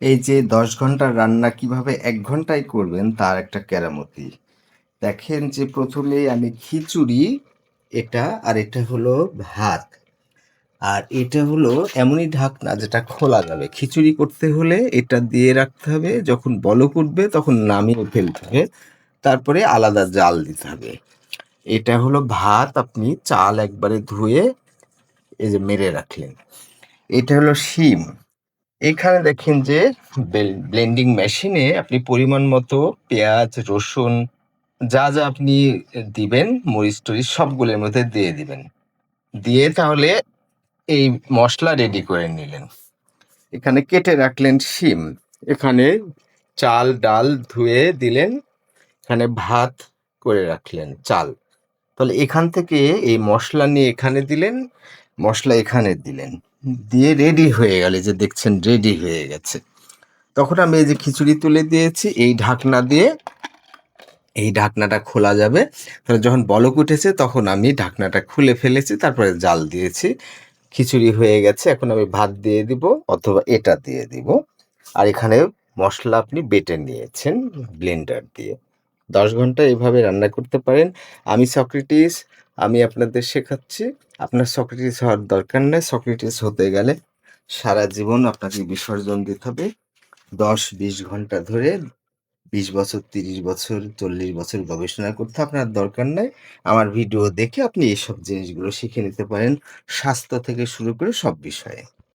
এই যে ১০ ঘন্টার রান্না কিভাবে ১ ঘন্টায় করবেন তার একটা কেরামতি। দেখেন যে ১ম এই আমি খিচুড়ি এটা আর এটা হলো ভাত। আর এটা হলো এমনই ঢাকনা যেটা খোলা যাবে। খিচুড়ি করতে হলে এটা দিয়ে রাখতে হবে, যখন বলক উঠবে তখন নামিয়ে ফেলতে হবে। তারপরে আলাদা জাল দিতে হবে। এটা হলো ভাত, আপনি চাল একবারে ধুয়ে এই যে মেরে রাখলেন। এটা হলো শিম। এখানে দেখেন যে ব্লেন্ডিং মেশিনে আপনি পরিমাণ মতো পেঁয়াজ, রসুন যা যা আপনি দিবেন, মরিচ টরিচ সবগুলোর মধ্যে দিয়ে দিবেন। দিয়ে তাহলে এই মশলা রেডি করে নিলেন। এখানে কেটে রাখলেন শিম, এখানে চাল ডাল ধুয়ে দিলেন, এখানে ভাত করে রাখলেন চাল। তাহলে এখান থেকে এই মশলা নিয়ে এখানে দিলেন, মশলা এখানে দিলেন, দিয়ে রেডি হয়ে গেল। এই যে দেখছেন রেডি হয়ে গেছে। তখন আমি এই যে খিচুড়ি তুলে দিয়েছি এই ঢাকনা দিয়ে, এই ঢাকনাটা খোলা যাবে। তাহলে যখন বলক উঠেছে তখন আমি ঢাকনাটা খুলে ফেলেছি, তারপরে জাল দিয়েছি। খিচুড়ি হয়ে গেছে। এখন আমি ভাত দিয়ে দিব অথবা এটা দিয়ে দিব। আর এখানে মশলা আপনি বেটে নিয়েছেন ব্লেন্ডার দিয়ে। ১০ ঘন্টা এভাবে রান্না করতে পারেন। আমি সক্রেটিস, আমি আপনাদের শেখাচ্ছি। আপনার সক্রেটিস হওয়ার দরকার নেই। সক্রেটিস হতে গেলে সারা জীবন আপনাকে বিসর্জন দিতে হবে। ১০-২০ ঘন্টা ধরে ২০ বছর, ৩০ বছর, ৪০ বছর গবেষণা করতে আপনার দরকার নাই। আমার ভিডিও দেখে আপনি এইসব জিনিসগুলো শিখে নিতে পারেন, স্বাস্থ্য থেকে শুরু করে সব বিষয়ে।